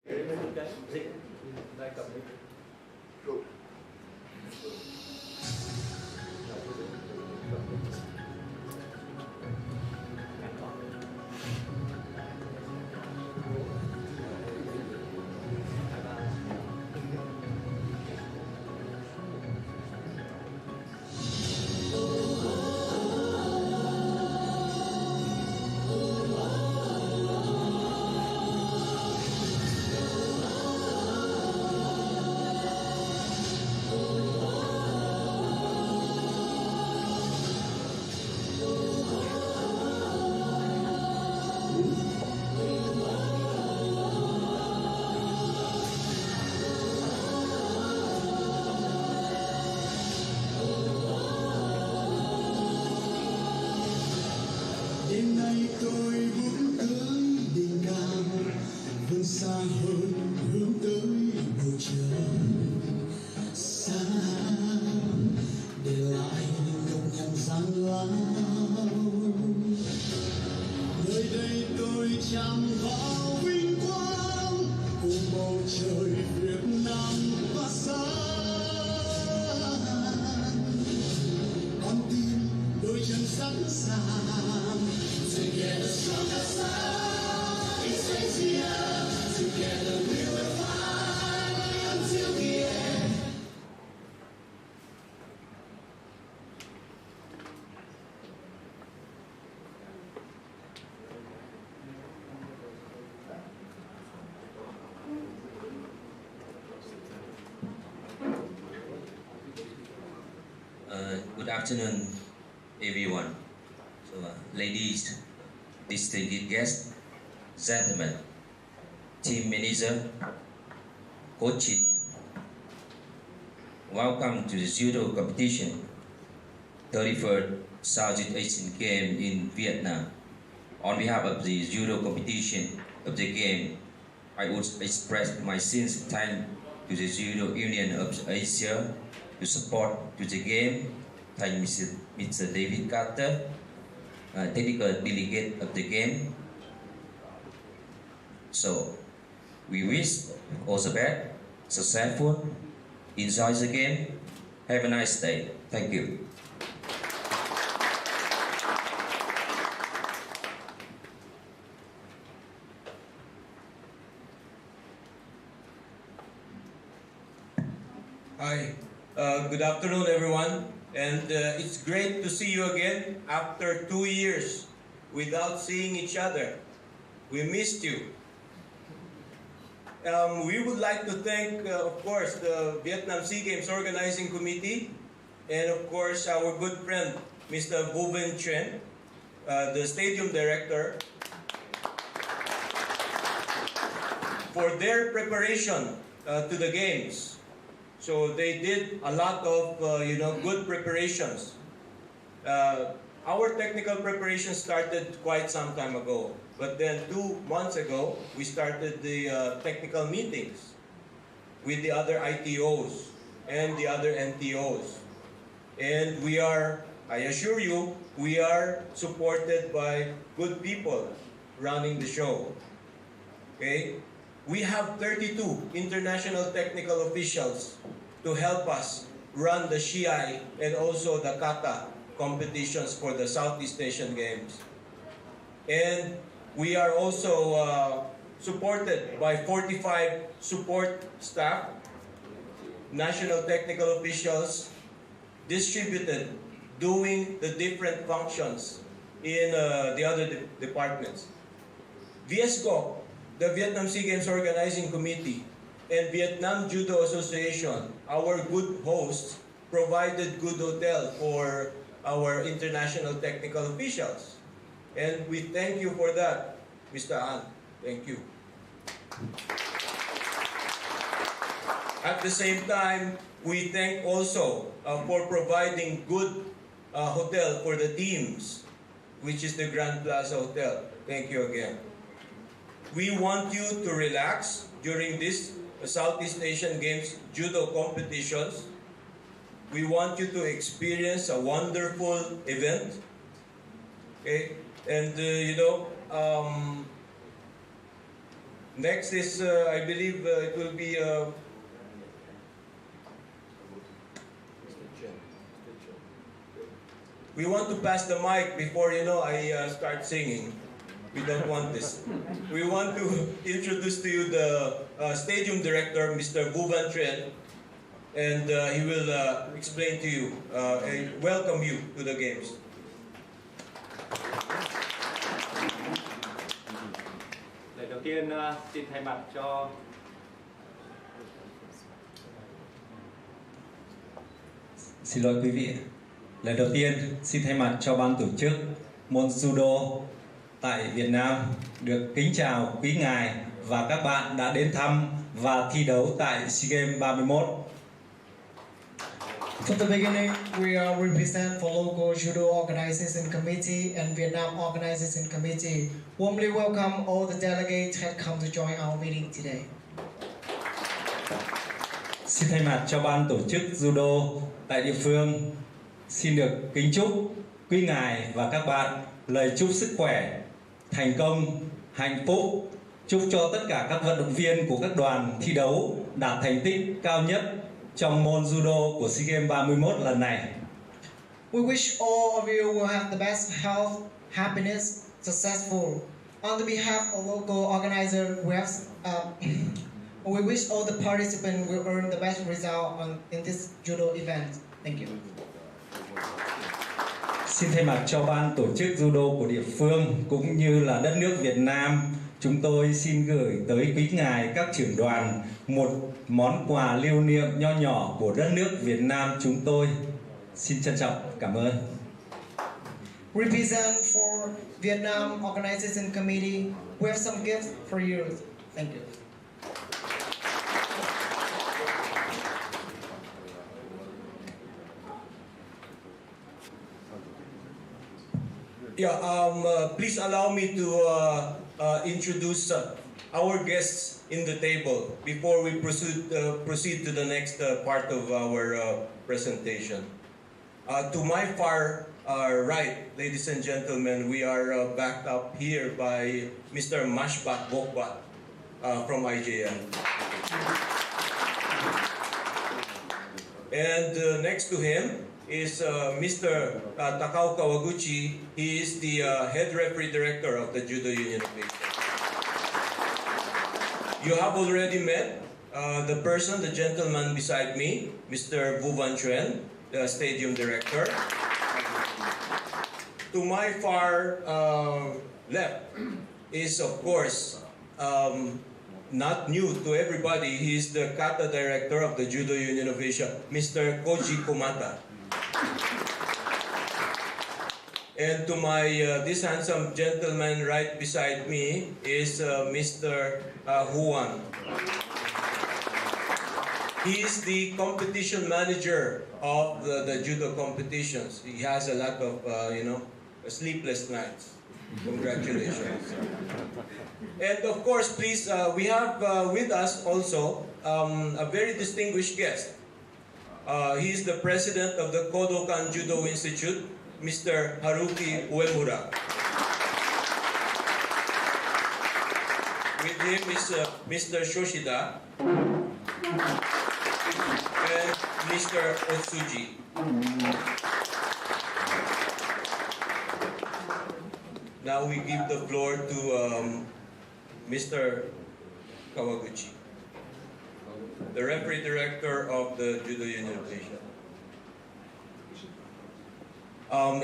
Đêm nay tôi muốn tới đỉnh cao, vươn xa hơn hướng tới bầu trời xa, để lại những nhọc nhằn gian lao. Nơi đây tôi chạm vào vinh quang cùng bầu trời Việt Nam và xa. Con tim đôi chân sẵn sàng. Together strong as one, it's easier. Together we will fight until the end. Good afternoon, everyone. So, ladies, distinguished guests, gentlemen, team manager, coaches, welcome to the Judo competition, 33rd Southeast Asian Game in Vietnam. On behalf of the Judo competition of the game, I would express my sincere thanks to the Judo Union of Asia to support to the game. Thank Mr. David Carter, technical delegate of the game. So, we wish all the best, successful, enjoy the game, have a nice day. Thank you. Hi, good afternoon everyone, and it's great to see you again after 2 years without seeing each other. We missed you. We would like to thank, of course, the Vietnam SEAGames Organizing Committee, and of course our good friend, Mr. Vu Vinh Chen, the stadium director, for their preparation to the games. So they did a lot of good preparations. Our technical preparation started quite some time ago, but then 2 months ago we started the technical meetings with the other ITOs and the other NTOs, and we are, I assure you, we are supported by good people running the show. Okay, we have 32 international technical officials to help us run the SEAI and also the kata competitions for the Southeast Asian Games. And we are also supported by 45 support staff, national technical officials, distributed, doing the different functions in the other departments. VSCO, the Vietnam SEAGames Organizing Committee, and Vietnam Judo Association, our good hosts, provided good hotel for our international technical officials. And we thank you for that, Mr. An. Thank you. At the same time, we thank also for providing good hotel for the teams, which is the Grand Plaza Hotel. Thank you again. We want you to relax during this Southeast Asian Games judo competitions. We want you to experience a wonderful event. Okay, and Next is, I believe it will be we want to pass the mic before I start singing. We don't want this. We want to introduce to you the stadium director, Mr. Vuvan Tren, and he will explain to you and welcome you to the games. Lời đầu tiên xin thay mặt cho Xin lỗi quý vị. Lời đầu tiên xin thay mặt cho ban tổ chức môn judo tại Việt Nam được kính chào quý ngài và các bạn đã đến thăm và thi đấu tại SEAGames 31. From the beginning, we represent for local judo organization committee and Vietnam organization committee. Warmly welcome all the delegates that come to join our meeting today. Xin thay mặt cho ban tổ chức judo tại địa phương, xin được kính chúc quý ngài và các bạn lời chúc sức khỏe, thành công, hạnh phúc. Chúc cho tất cả các vận động viên của các đoàn thi đấu đạt thành tích cao nhất trong môn judo của SEAGames 31 lần này. We wish all of you will have the best health, happiness, successful. On the behalf of local organizer, we wish all the participants will earn the best result in this judo event. Thank you. Xin thay mặt cho ban tổ chức judo của địa phương cũng như là đất nước Việt Nam, chúng tôi xin gửi tới quý ngài các trưởng đoàn một món quà lưu niệm nho nhỏ của đất nước Việt Nam chúng tôi. Xin trân trọng cảm ơn. Represent for Vietnam Organization Committee, we have some gifts for you. Thank you. Yeah, please allow me to introduce our guests in the table before we proceed to the next part of our presentation. To my far right, ladies and gentlemen, we are backed up here by Mr. Mashbat Bokbat from IJN. And next to him is Mr. Takao Kawaguchi. He is the head referee director of the Judo Union of Asia. You have already met the person, the gentleman beside me, Mr. Vuvan Tren, the stadium director. To my far left is, of course, not new to everybody. He is the kata director of the Judo Union of Asia, Mr. Koji Komata. And to my this handsome gentleman right beside me is Mr. Huan. He is the competition manager of the judo competitions. He has a lot of sleepless nights. Congratulations. And of course, please, we have with us also a very distinguished guest. He is the president of the Kodokan Judo Institute, Mr. Haruki Uemura. With him is Mr. Shoshida and Mr. Otsuji. Now we give the floor to Mr. Kawaguchi, the referee director of the Judo Union of Asia.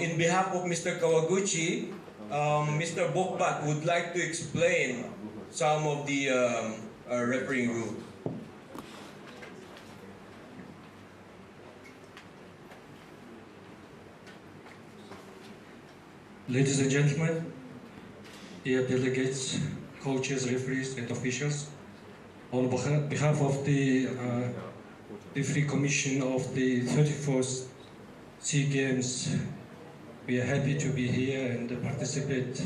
In behalf of Mr. Kawaguchi, Mr. Bokbat would like to explain some of the refereeing rules. Ladies and gentlemen, dear delegates, coaches, referees, and officials, on behalf of the Referee Commission of the 34th SEAGames, we are happy to be here and participate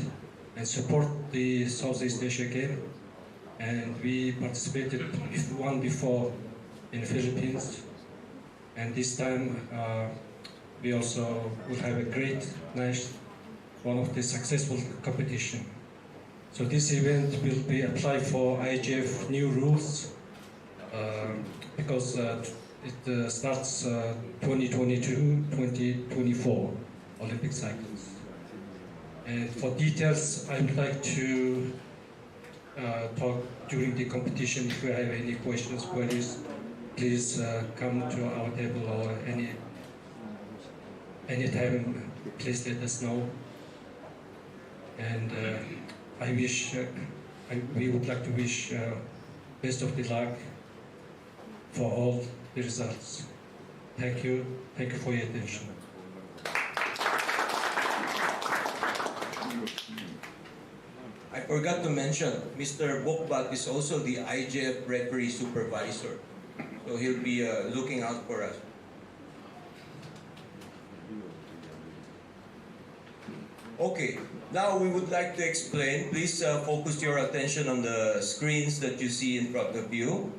and support the Southeast Asia game. And we participated one before in the Philippines, and this time we also will have a great, nice, one of the successful competition. So this event will be applied for IGF new rules because it starts 2022-2024 Olympic cycles. And for details, I would like to talk during the competition. If you have any questions, queries, please come to our table or anytime. Please let us know. And we would like to wish best of the luck for all the results. Thank you for your attention. I forgot to mention, Mr. Bokbak is also the IGF referee supervisor. So he'll be looking out for us. Okay, now we would like to explain. Please focus your attention on the screens that you see in front of you.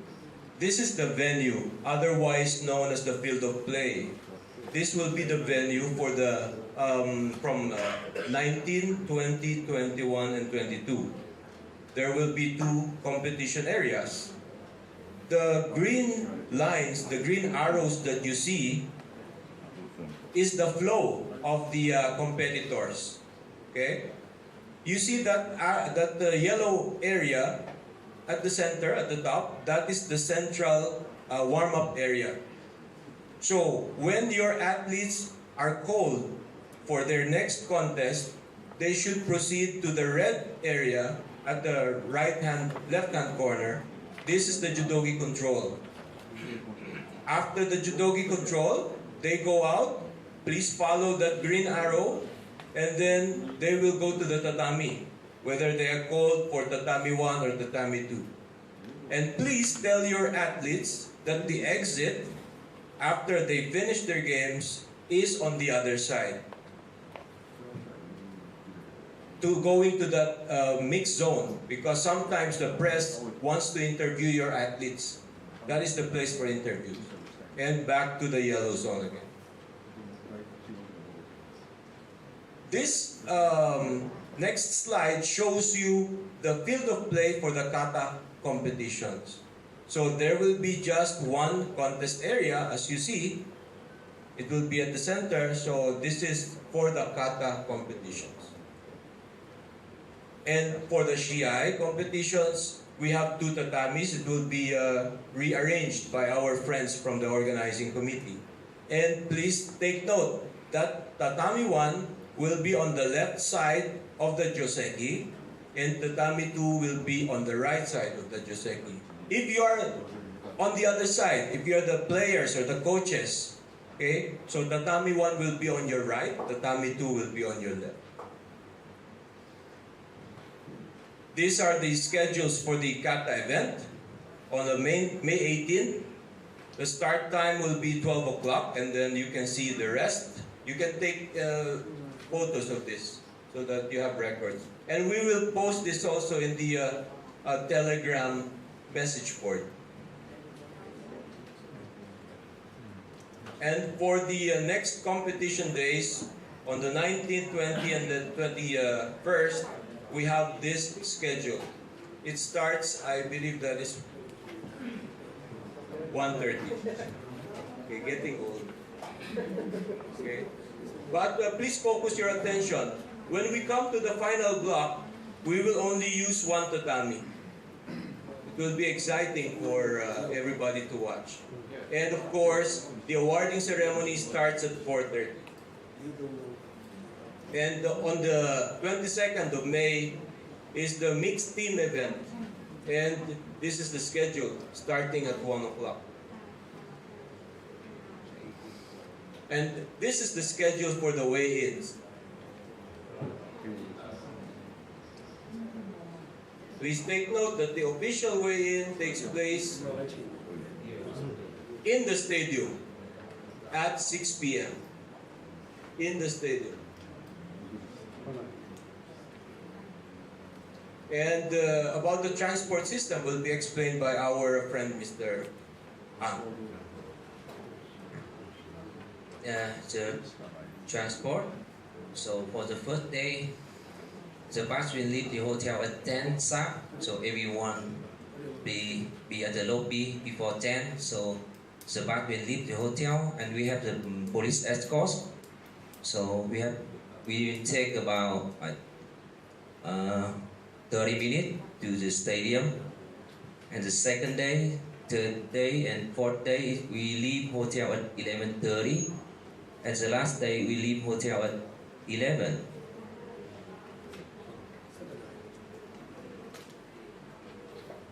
This is the venue, otherwise known as the field of play. This will be the venue for the from 19, 20, 21, and 22. There will be 2 competition areas. The green lines, the green arrows that you see is the flow of the competitors. Okay? You see that the yellow area at the center, at the top, that is the central warm-up area. So when your athletes are called for their next contest, they should proceed to the red area at the left-hand corner. This is the judogi control. After the judogi control, they go out. Please follow that green arrow, and then they will go to the tatami, whether they are called for tatami 1 or tatami 2. And please tell your athletes that the exit, after they finish their games, is on the other side. To go into that mixed zone, because sometimes the press wants to interview your athletes. That is the place for interviews. And back to the yellow zone again. This next slide shows you the field of play for the kata competitions. So there will be just one contest area, as you see. It will be at the center, so this is for the kata competitions. And for the shiai competitions, we have 2 tatamis. It will be rearranged by our friends from the organizing committee. And please take note that tatami 1 will be on the left side of the joseki, and tatami 2 will be on the right side of the joseki. If you are on the other side, if you are the players or the coaches, okay, so tatami 1 will be on your right, tatami 2 will be on your left. These are the schedules for the kata event. On the May 18th, the start time will be 12 o'clock, and then you can see the rest. You can take photos of this so that you have records. And we will post this also in the Telegram message board. And for the next competition days, on the 19th, 20th, and the 21st, we have this schedule. It starts, I believe that is 1:30. Okay, getting old. Okay. But please focus your attention. When we come to the final block, we will only use 1 tatami. It will be exciting for everybody to watch. And of course, the awarding ceremony starts at 4:30. And on the 22nd of May is the mixed team event. And this is the schedule starting at 1 o'clock. And this is the schedule for the weigh-ins. Please take note that the official weigh-in takes place in the stadium at 6 p.m. in the stadium. And about the transport system will be explained by our friend Mr. Ang. The transport. So for the first day, the bus will leave the hotel at 10 sharp, so everyone be at the lobby before 10. So the bus will leave the hotel, and we have the police escort. So we will take about 30 minutes to the stadium. And the second day, third day, and fourth day, we leave hotel at 11:30. And the last day, we leave hotel at 11.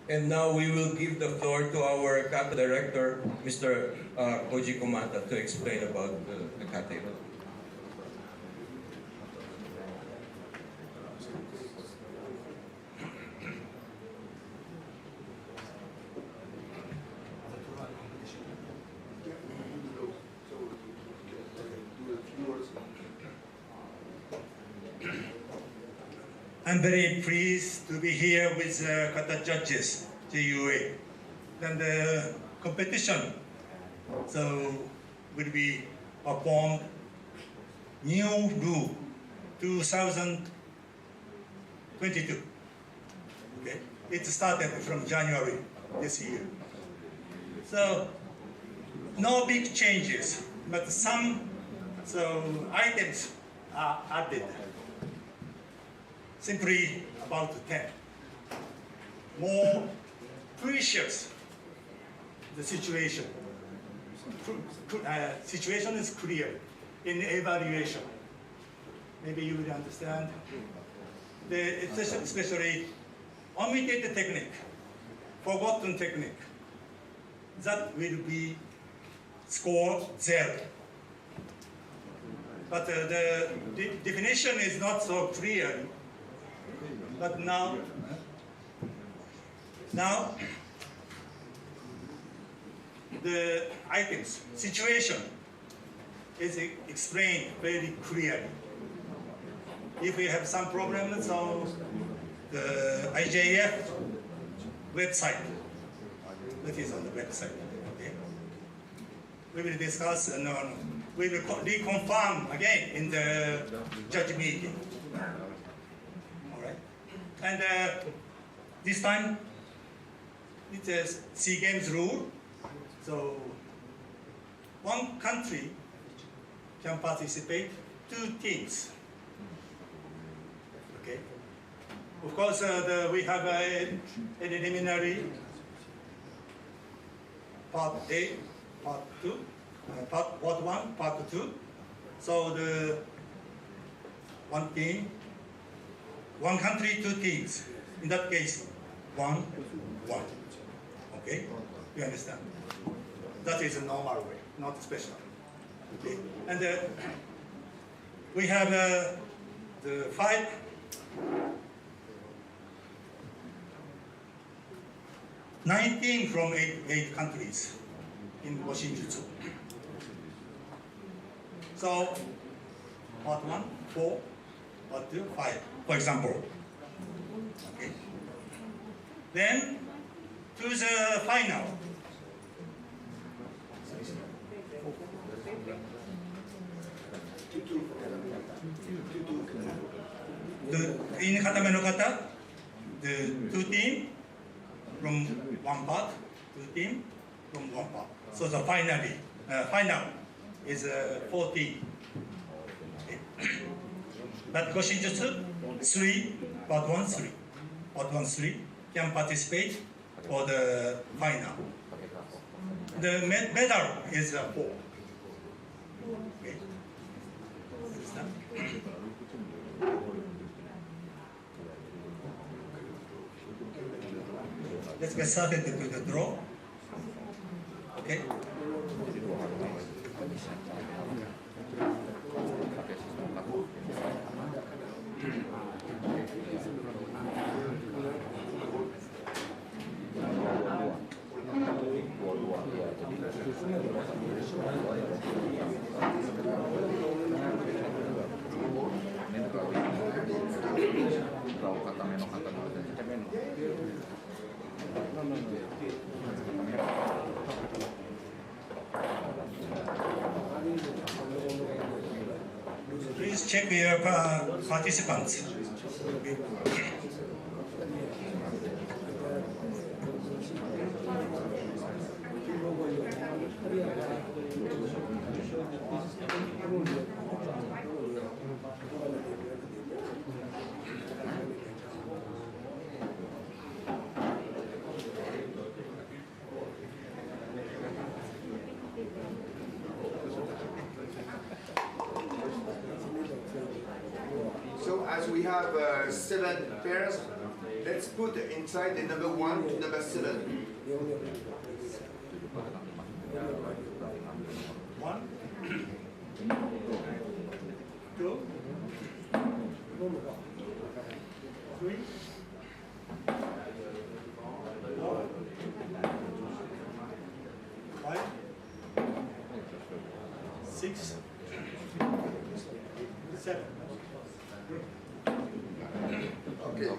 And now we will give the floor to our kata director, Mr. Koji Kumata, to explain about the kata. I'm very pleased to be here with kata judges, JUA. And the competition will be performed new rule 2022. Okay, it started from January this year. So no big changes, but some items are added. Simply about 10. More precious the situation. Situation is clear in evaluation. Maybe you will understand. Especially omitted technique, forgotten technique, that will be scored 0. But the definition is not so clear. But now the items, situation is explained very clearly. If we have some problems, so the IJF website, that is on the website. Okay. We will discuss and we will reconfirm again in the judge meeting. And this time, it is SEAGames rule. So one country can participate 2 teams. Okay. Of course, we have an preliminary part A, part 2, part 1, part 2. So the one team. One country, 2 teams. In that case, 1-1. Okay? You understand? That is a normal way, not special. Okay? And we have the 19 from 8 countries in Washinjutsu. So, part 1, 4, part 2, 5. For example. Okay. Then to the final. In katame no kata, the 2 teams from 1 part, 2 teams from 1 part. So the final is 14. Okay. But Goshinjutsu, 3, part 1, 3. Part 1, 3 can participate for the final. The medal is 4. Okay. Understand? Let's get started with the draw. Okay. Please check your participants. So as we have 7 pairs, let's put inside the number 1 to number 7. 1, 2, 3, 4, 5, 6, 7. Okay.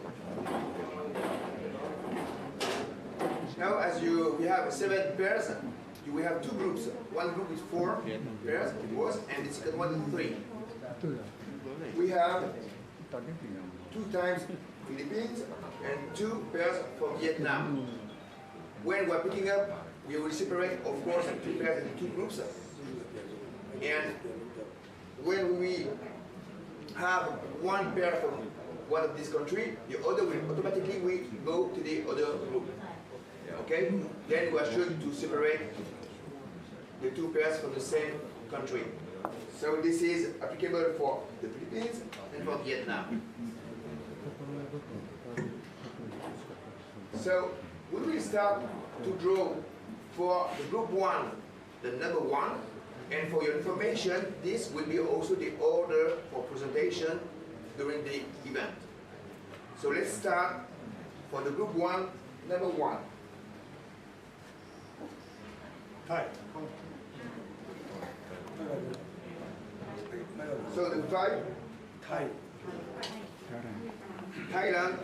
Now, as we have 7 pairs, we have 2 groups. One group with 4 pairs, it was, and the second one 3. We have 2 times Philippines and 2 pairs from Vietnam. When we're picking up, we will separate, of course, 2 pairs into 2 groups. And when we have 1 pair from one of this country, the other will automatically go to the other group. Okay? Then we are sure to separate the 2 pairs from the same country. So this is applicable for the Philippines and for Vietnam. So we will start to draw for the group 1, the number 1. And for your information, this will be also the order for presentation during the event. So let's start for the group 1, number 1. Thai. So the 5, Thai. Thailand.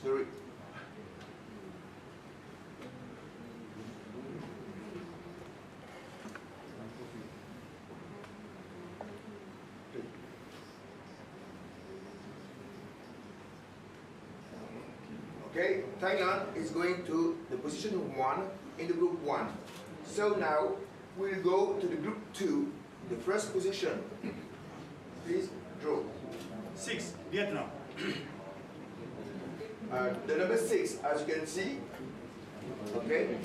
Sorry. Okay, Thailand is going to the position 1 in the group 1. So now we'll go to the group 2, the first position. Please draw. 6, Vietnam. The number 6, as you can see, okay?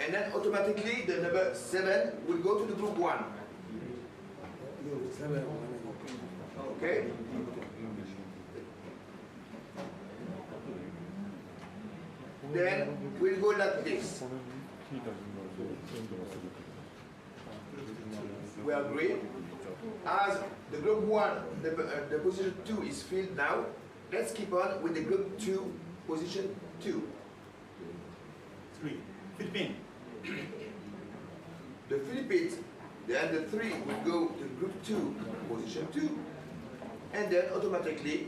And then automatically the number 7 will go to the group 1. Okay? Then we'll go like this. We agree? As the group 1, the position 2 is filled now, let's keep on with the group 2, position 2. 3, Philippines. The Philippines, then the 3 will go to group 2, position 2. And then automatically,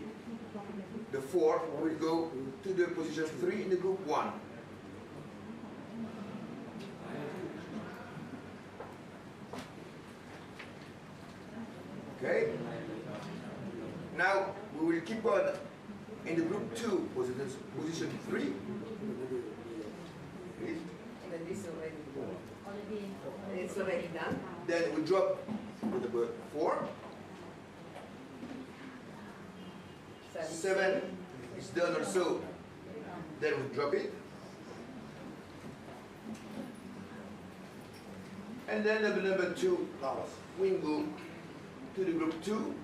the 4 will go to the position 3 in the group 1. Okay? Now, we will keep on in the group 2, position 3. Please. It's already done. Then we drop with the 4. 7 is done also. Then we drop it. And then number 2, we go to the group 2.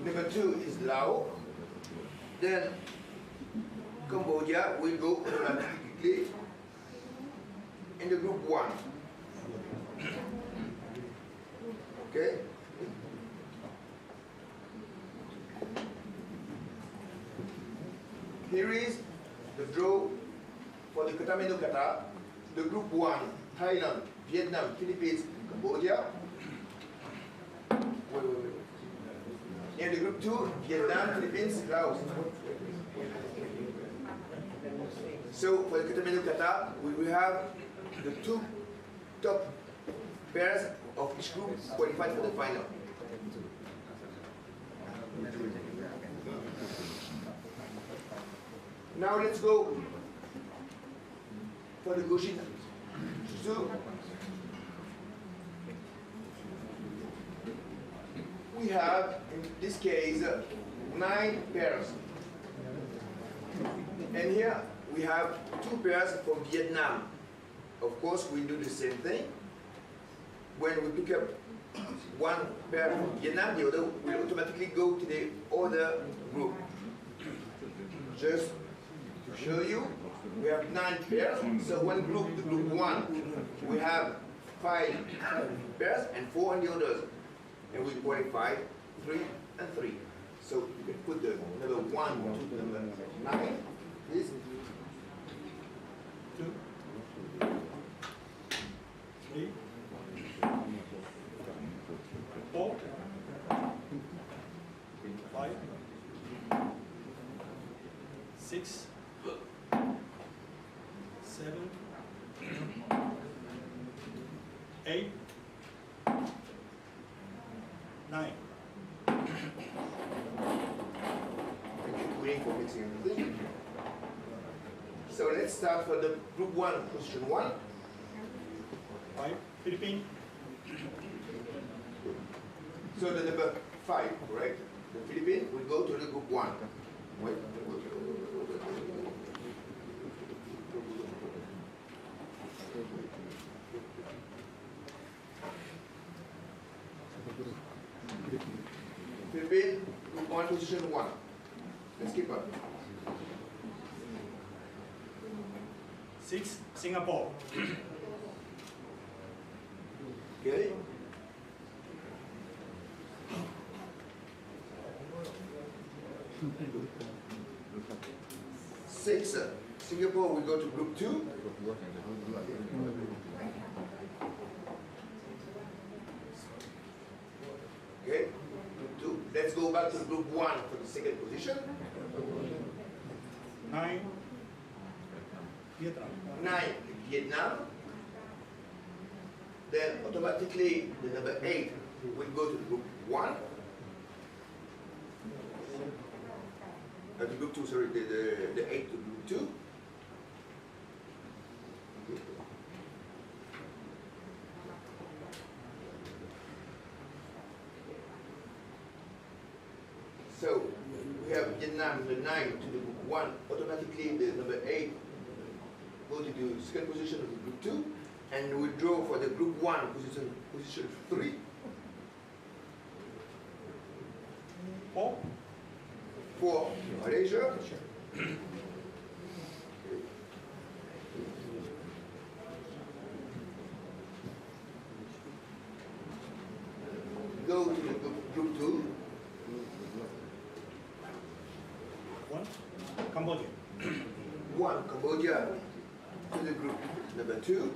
Number 2 is Laos. Then Cambodia will go automatically in the group 1. Okay? Here is the draw for the Kata Menu Kata, the group 1, Thailand, Vietnam, Philippines, Cambodia. And the group 2, Vietnam, Philippines, Laos. So for the kata meno kata, we will have the 2 top pairs of each group qualified for the final. Now let's go for the Goshin. So we have in this case 9 pairs. And here we have 2 pairs from Vietnam. Of course, we do the same thing. When we pick up 1 pair from Vietnam, the other will automatically go to the other group. Just to show you, we have 9 pairs. So one group, the group 1, we have 5 pairs and 4 on the others. And we qualify 3 and 3. So you can put the number 1 to number 9. Please. 2, 3, 4, 5, 6, 7, 8, 9. Waiting for mixing everything. So let's start for the group 1, position 1. 5, Philippines. So the number 5, correct? The Philippines will go to the group 1. Wait. Philippines, group 1, position 1. Let's keep up. 6, Singapore. Okay? Six, Singapore will go to group 2. Okay, group 2. Let's go back to group 1 for the second position. 9, Vietnam. 9, Vietnam. Then automatically the number 8 will go to group 1. To group 2, sorry, the 8 to group 2. So we have Vietnam, the 9 to the group 1. Automatically the number 8 go to the second position of the group 2. And we draw for the group 1 position 3. 4, 4, Malaysia. Go to the group 2. 1, Cambodia. 1, Cambodia to the group number 2.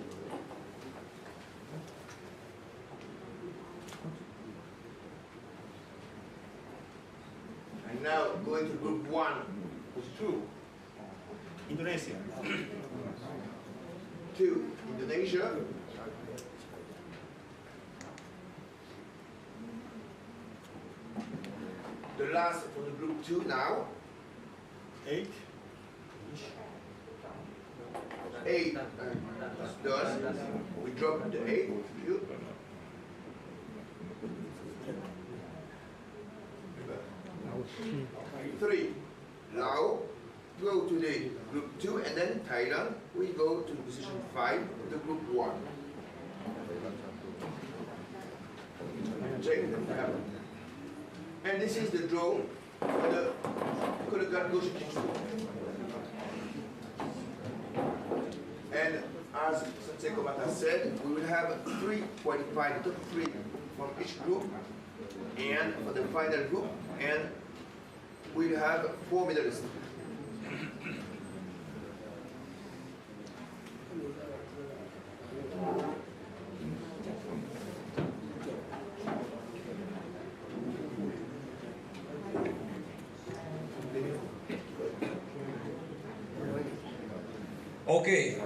And now going to group 1 is 2. Indonesia. 2, Indonesia. The last for the group 2 now. 8, 8 is done. We drop the 8. Good. 3. Now go to the group 2 and then Thailand. We go to position 5 of the group 1. Check them out. And this is the draw for the Kodokan Goshin. And as Sensei Komata said, we will have 3 qualified, top 3 from each group, and for the final group, and we'll have 4 medalists. Okay,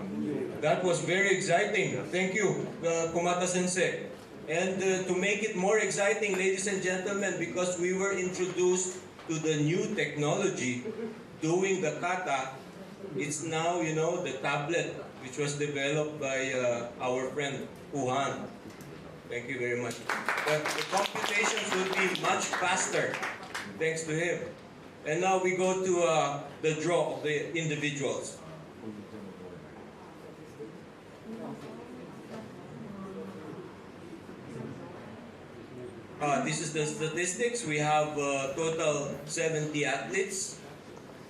that was very exciting. Thank you, Kumata Sensei. And to make it more exciting, ladies and gentlemen, because we were introduced to the new technology doing the kata, it's now, you know, the tablet, which was developed by our friend Uhan. Thank you very much. But the computations will be much faster, thanks to him. And now we go to the draw of the individuals. This is the statistics. We have total 70 athletes,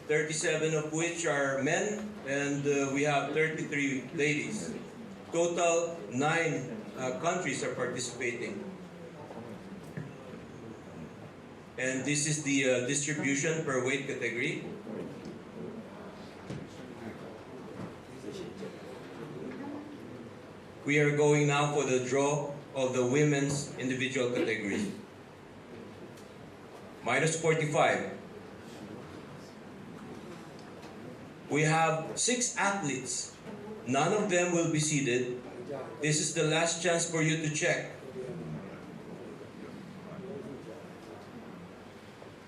37 of which are men, and we have 33 ladies. Total 9 countries are participating. And this is the distribution per weight category. We are going now for the draw of the women's individual category. Minus 45. We have 6 athletes. None of them will be seated. This is the last chance for you to check.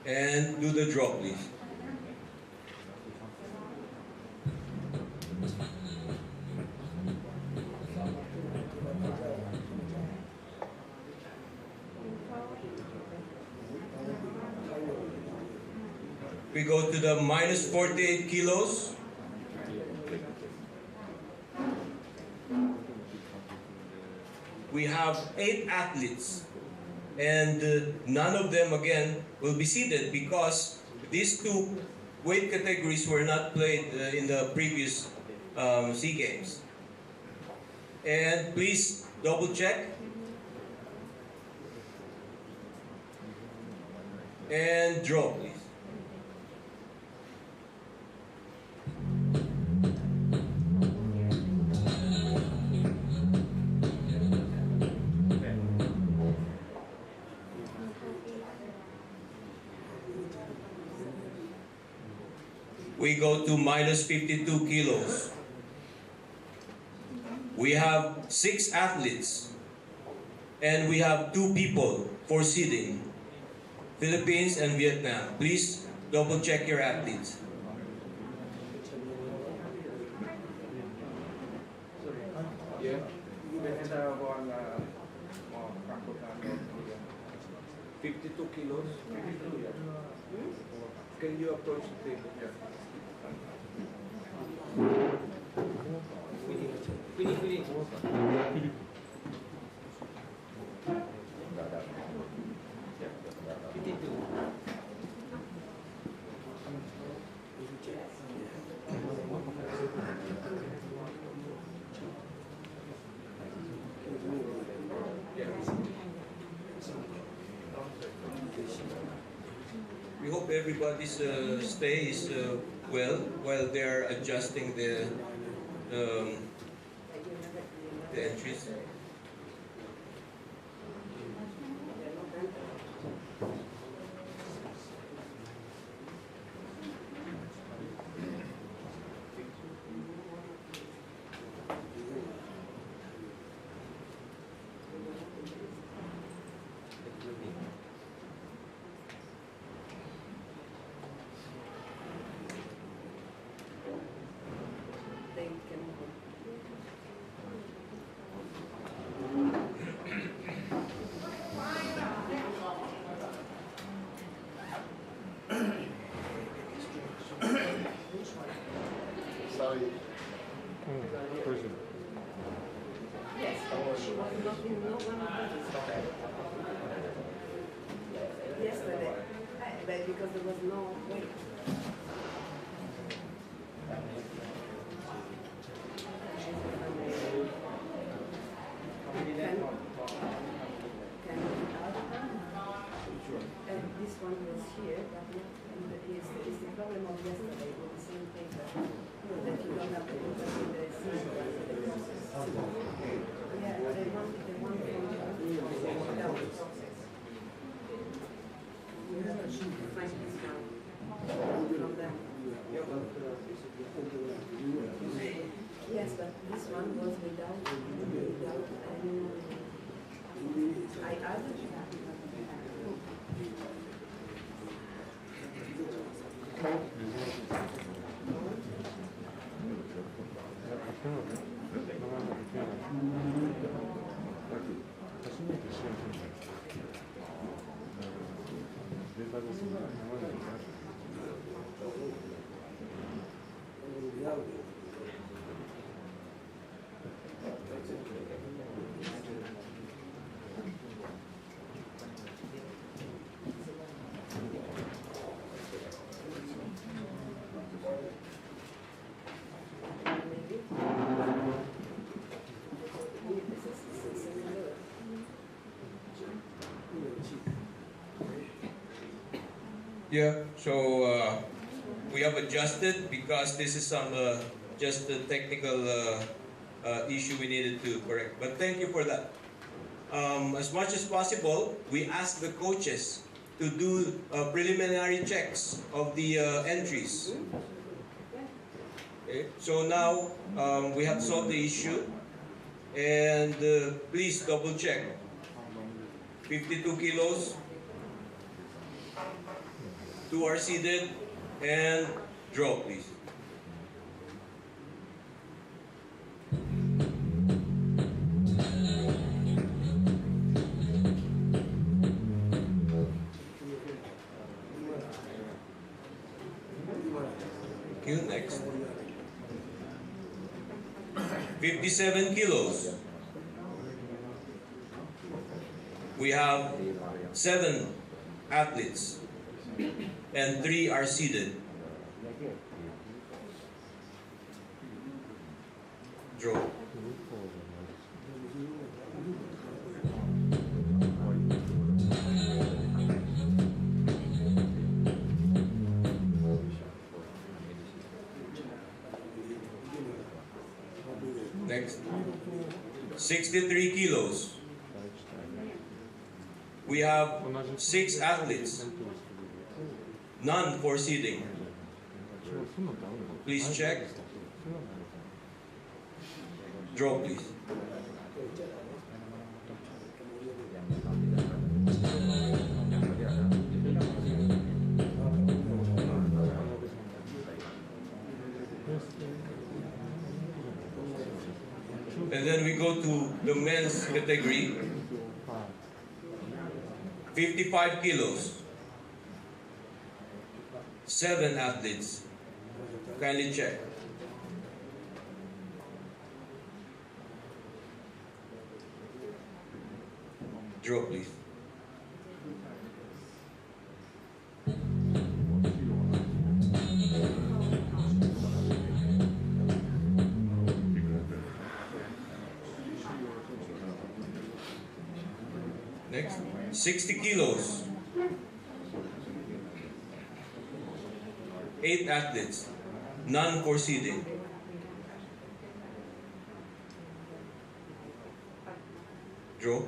And do the draw, please. We go to the minus 48 kilos. We have 8 athletes, and none of them again will be seated because these 2 weight categories were not played in the previous SEAGames. And please double check. And draw, please. We go to minus 52 kilos. We have 6 athletes, and we have 2 people for seeding, Philippines and Vietnam. Please double check your athletes. Yeah. 52 kilos. Can you approach the table? Finish. We hope everybody's stay is well while they're adjusting the entries. Yes, she was not in no one of those. Yesterday, but because there was no weight. This one was here, but it's the problem of yesterday with the same paper that you don't have to put it in the process. Yeah, they want from the process. You have to find this one. Yeah, so we have adjusted because this is some just a technical issue we needed to correct. But thank you for that. As much as possible, we ask the coaches to do preliminary checks of the entries. Okay, so now we have solved the issue, and please double check. 52 kilos. 2 are seated, and draw, please. Thank you. Next. 57 kilos. We have 7 athletes, and 3 are seated. Draw. Next. 63 kilos. We have 6 athletes, none for seating. Please check. Draw, please. And then we go to the men's category. 55 kilos. 7 athletes. Kindly check. Draw, please. Next. 60 kilos. 8 athletes, none for seating. Draw.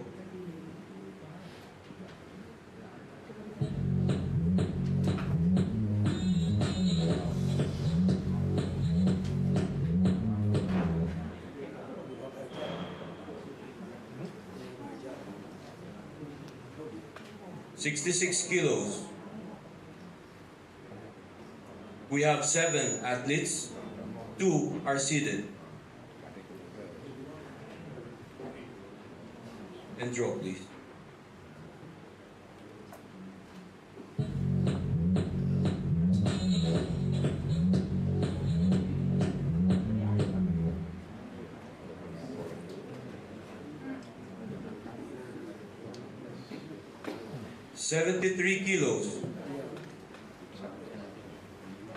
$66 kilos. We have 7 athletes, 2 are seated. And draw, please. $73 kilos.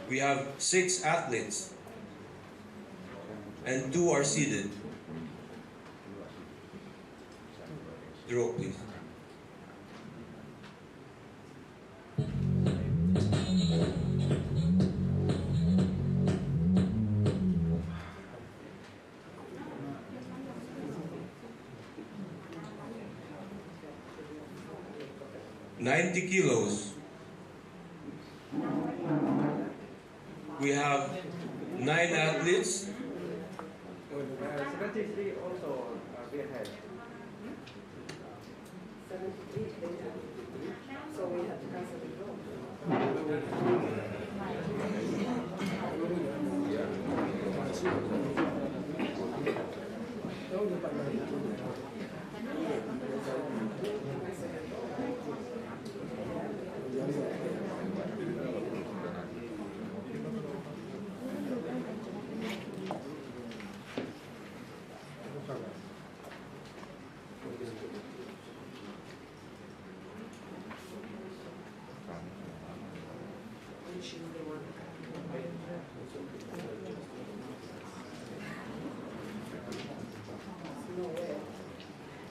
We have 6 athletes, and 2 are seated. Draw, please. $90 kilos. We have 9 athletes. 73 also we had. 73, so we have to cancel the draw.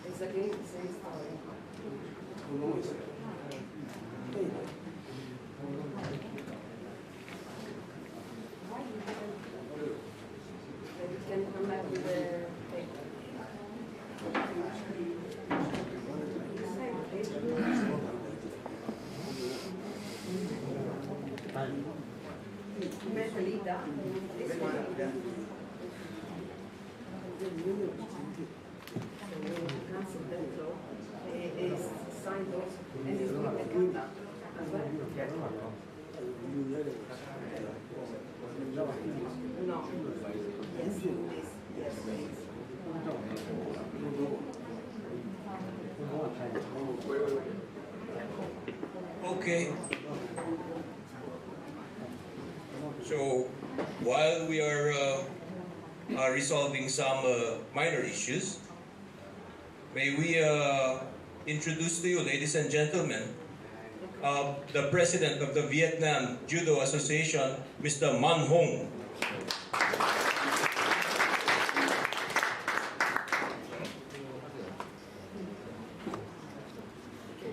Exactly the same story. Maybe can you come back with the paper? Metalita. This one. Council dentro is signed also, and is with the conduct as well. No. Yes, this. Yes, please. Okay. So while we are resolving some minor issues, may we introduce to you, ladies and gentlemen, the president of the Vietnam Judo Association, Mr. Man Hong.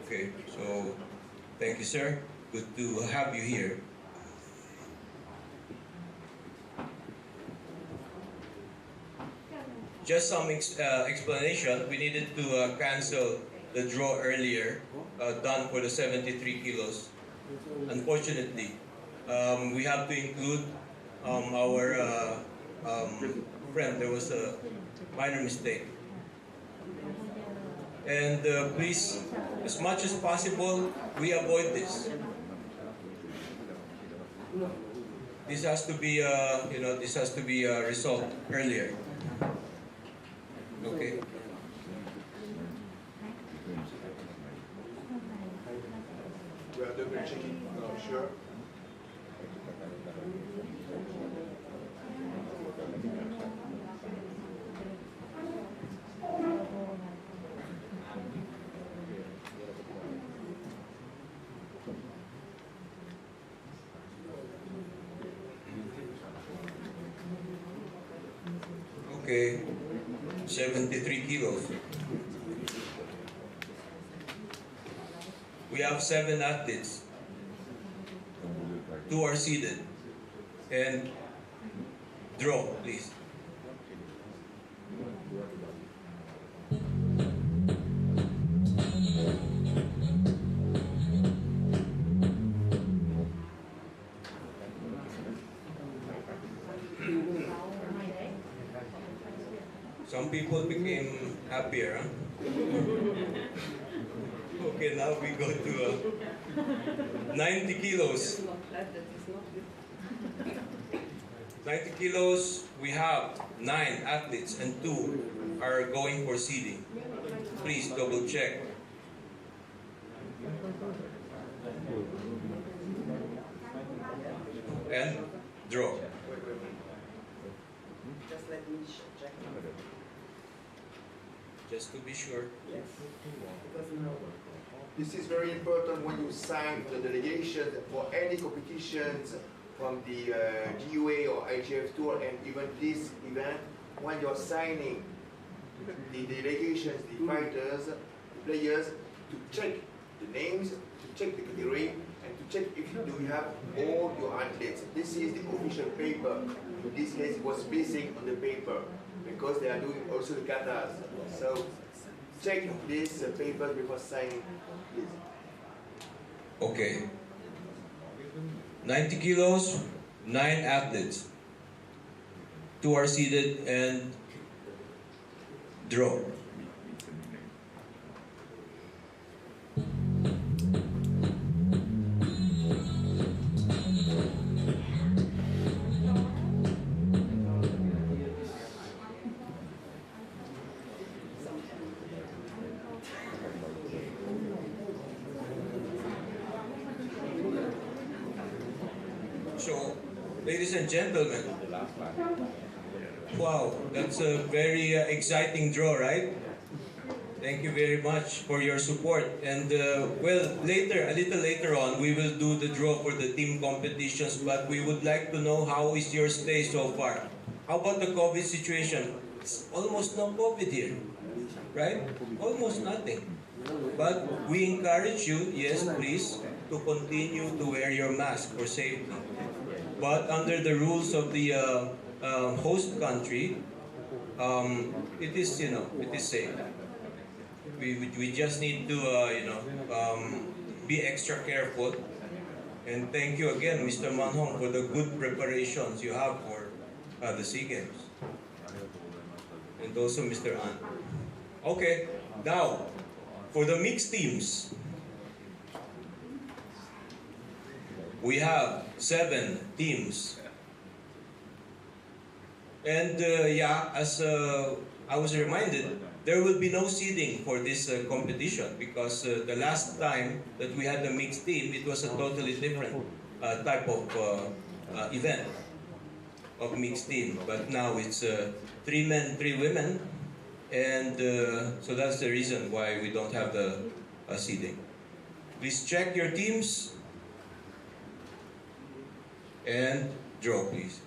Okay, so thank you, sir. Good to have you here. Just some explanation. We needed to cancel the draw earlier, done for the 73 kilos. Unfortunately, we have to include our friend. There was a minor mistake. And please, as much as possible, we avoid this. This has to be, this has to be resolved earlier. Okay. We are double checking, sure. Okay. 73 kilos. We have 7 athletes. 2 are seated. And draw, please. Some people became happier, huh? Okay, now we go to 90 kilos. 90 kilos, we have 9 athletes and 2 are going for seeding. Please double check. And draw. Just let me check. Just to be sure. Yes. Because no. This is very important when you sign the delegation for any competitions from the GUA or IGF Tour and even this event. When you're signing the delegations, the fighters, the players, to check the names, to check the category, and to check if you have all your athletes. This is the official paper. In this case, it was basing on the paper because they are doing also the katas. So check these papers before signing, please. Okay. 90 kilos, 9 athletes. 2 are seated and draw. ladies and gentlemen. Wow, that's a very exciting draw, right? Thank you very much for your support. And well, later, a little later on, we will do the draw for the team competitions, but we would like to know how is your stay so far? How about the COVID situation? It's almost no COVID here, right? Almost nothing. But we encourage you, yes, please, to continue to wear your mask for safety. But under the rules of the host country, it is, it is safe. We just need to, be extra careful. And thank you again, Mr. Manhong, for the good preparations you have for the SEAGames. And also Mr. An. Okay, now, for the mixed teams, we have 7 teams. And as I was reminded, there will be no seeding for this competition because the last time that we had a mixed team, it was a totally different type of event of mixed team. But now it's 3 men, 3 women, and so that's the reason why we don't have the seeding. Please check your teams and draw, please.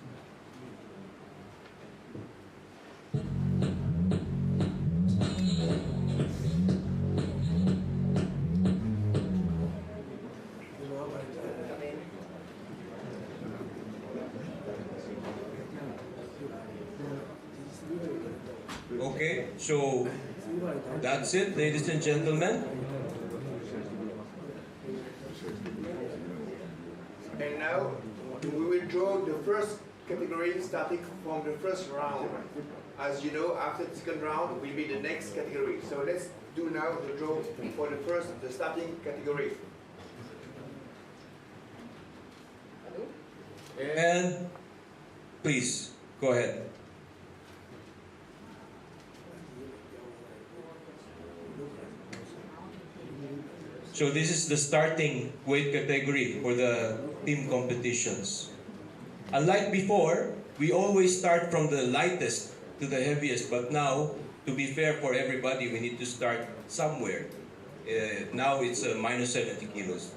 Okay, so that's it, ladies and gentlemen. And now we will draw the first category starting from the first round. As you know, after the second round will be the next category. So let's do now the draw for the starting category. And please, go ahead. So this is the starting weight category for the team competitions. Unlike before, we always start from the lightest to the heaviest, but now, to be fair for everybody, we need to start somewhere. Now it's minus 70 kilos.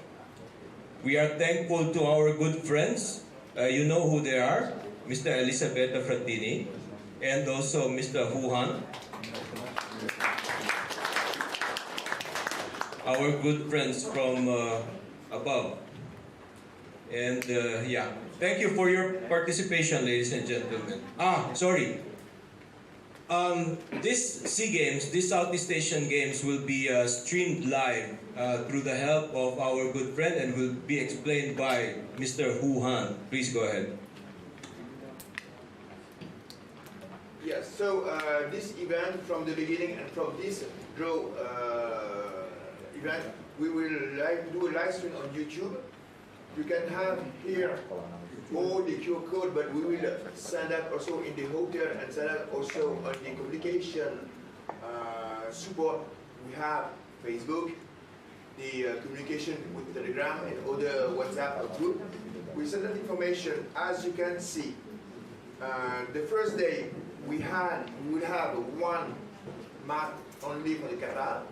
We are thankful to our good friends. You know who they are, Mr. Elisabetta Frattini, and also Mr. Hu Han. Our good friends from above. And thank you for your participation, ladies and gentlemen. Sorry. This SEAGames, this Southeast Asian Games will be streamed live through the help of our good friend and will be explained by Mr. Hu Han. Please go ahead. Yes, so this event from the beginning and from this draw event, we will do a live stream on YouTube. You can have here all the QR code, but we will send that also in the hotel and send that also on the communication support. We have Facebook, the communication with Telegram and other WhatsApp group. We send that information. As you can see, the first day we will have 1 mat only for the kata.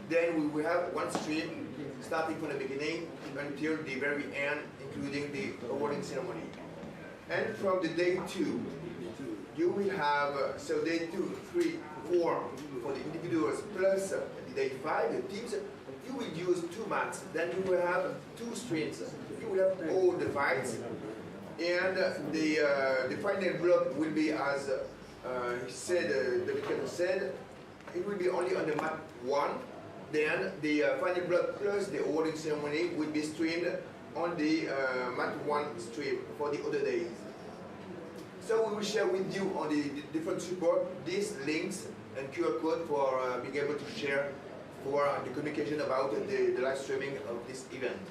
Then we will have 1 stream starting from the beginning until the very end, including the awarding ceremony. And from the day 2, you will have, so day 2, 3, 4 for the individuals plus the day 5, the teams, you will use 2 mats. Then you will have 2 streams. You will have all the fights. And the final block will be, as David said, it will be only on the mat 1. Then the final block plus the awarding ceremony will be streamed on the mat 1 stream for the other days. So we will share with you on the different support these links and QR code for being able to share for the communication about the live streaming of this event.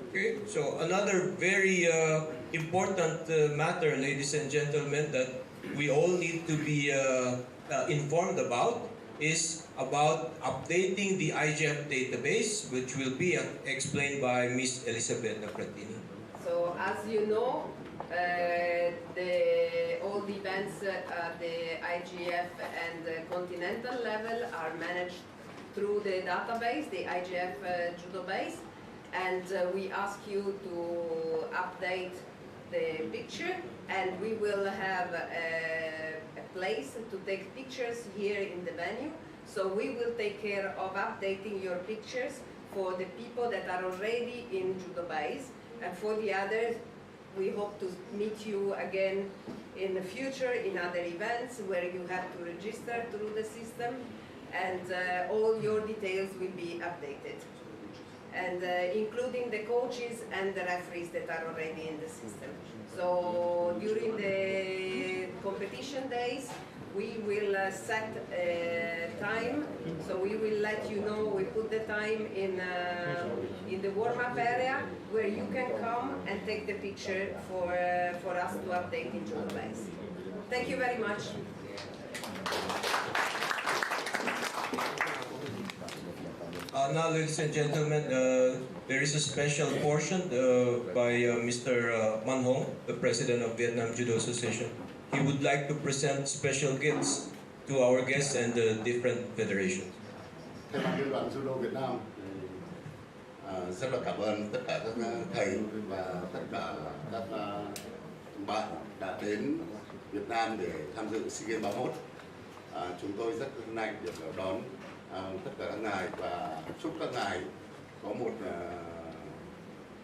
Okay, so another very important matter, ladies and gentlemen, that we all need to be informed about is about updating the Igf database, which will be explained by Ms. Elizabeth Fratini. So as you know, all the events at the IGF and the continental level are managed through the database, the Igf Judo base, and we ask you to update the picture, and we will have a place to take pictures here in the venue. So we will take care of updating your pictures for the people that are already in Judo base, and for the others, we hope to meet you again in the future in other events where you have to register through the system, and all your details will be updated, and including the coaches and the referees that are already in the system. So during the competition days, we will set a time, so we will let you know. We put the time in the warm-up area where you can come and take the picture for us to update in Judo base. Thank you very much. Now, ladies and gentlemen, there is a special portion by Mr. Man Hong, the President of Vietnam Judo Association. He would like to present special gifts to our guests and the different federations. Thay mặt Liên đoàn Judo Việt Nam, rất là cảm ơn tất cả các thầy và tất cả các bạn đã đến Việt Nam để tham dự SEAGames 31. Chúng tôi rất hân hạnh được đón tất cả các ngài và chúc các ngài có một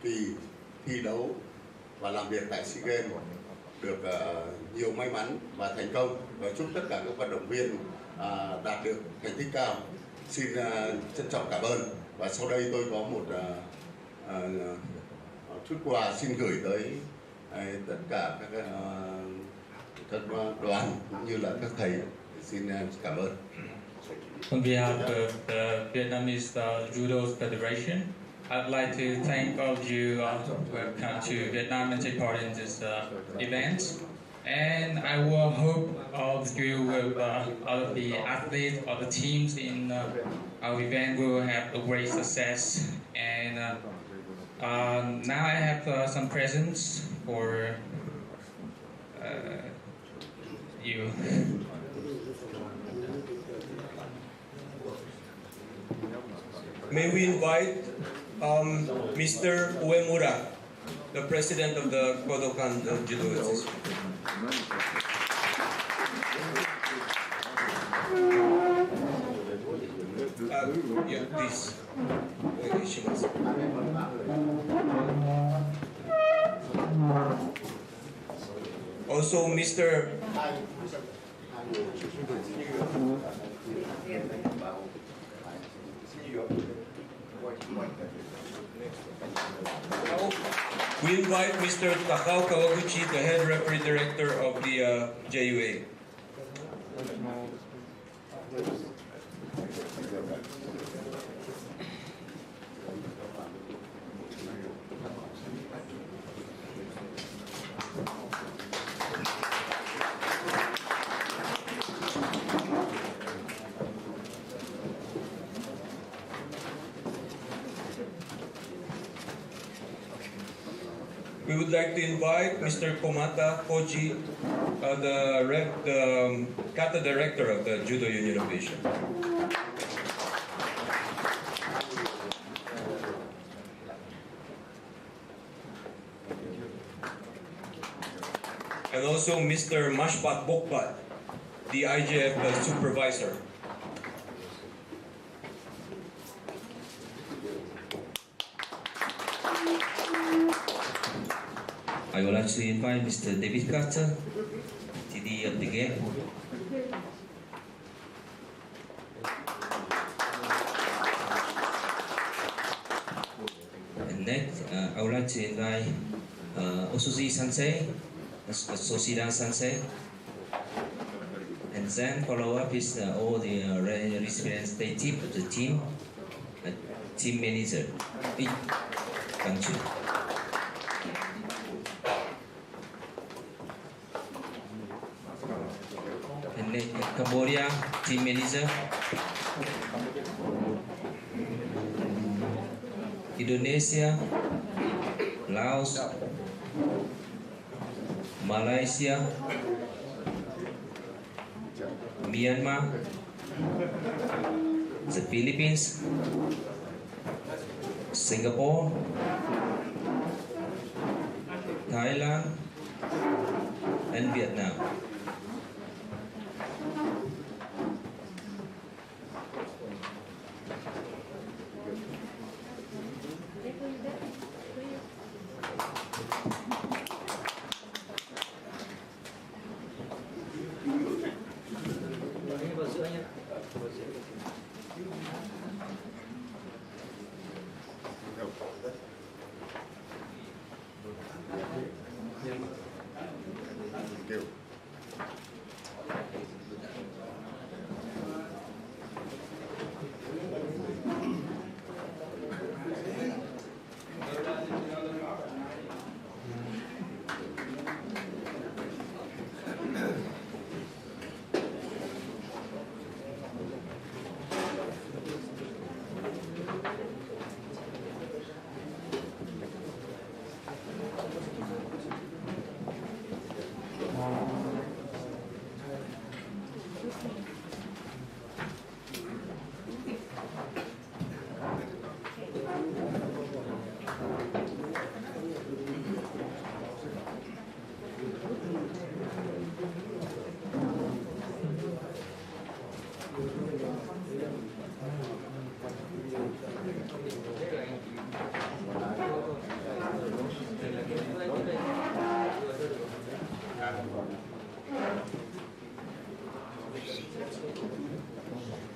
kỳ thi đấu và làm việc tại SEAGames được nhiều may mắn và thành công, và chúc tất cả các vận động viên đạt được thành tích cao. Xin trân trọng cảm ơn, và sau đây tôi có một chút quà xin gửi tới tất cả các đoàn cũng như là các thầy. Xin cảm ơn. On behalf of the Vietnamese Judo Federation, I'd like to thank all of you who have come to Vietnam and take part in this event. And I will hope all of you, all of the athletes, all the teams in our event will have a great success. And now I have some presents for you. May we invite Mr. Uemura, the President of the Kodokan Judo Association. Yeah, please. Also, Mr. We invite Mr. Takao Kawaguchi, the head referee director of the JUA. We would like to invite Mr. Komata Koji, the kata director of the Judo Union of Asia. And also Mr. Mashpat Bokbat, the IGF supervisor. I would like to invite Mr. David Carter, TD of the game. And next, I would like to invite Osuji Sensei, Sosida Sensei. And then follow up is all the recipients team of the team, team manager. Thank you. And then Cambodia team manager. Indonesia, Laos, Malaysia, Myanmar, the Philippines, Singapore, Thailand, and Vietnam.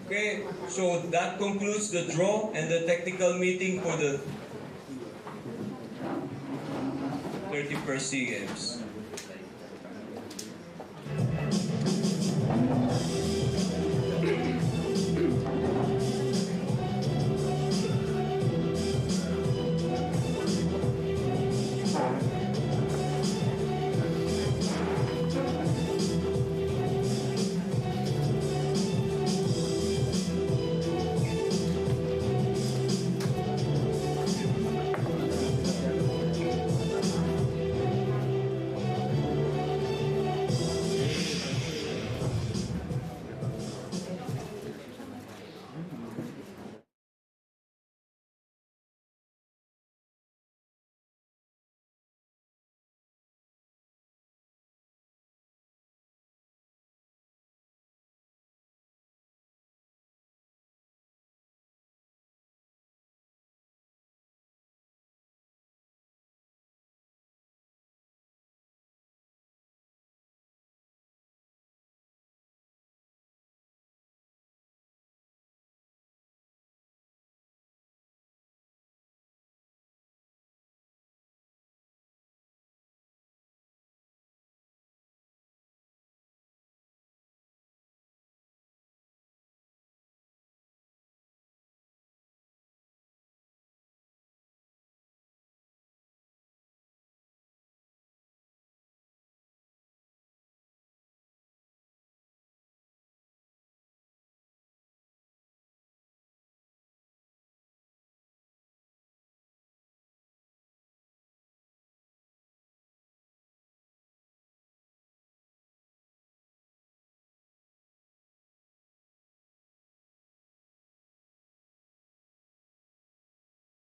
Okay, so that concludes the draw and the technical meeting for the 31st SEAGames.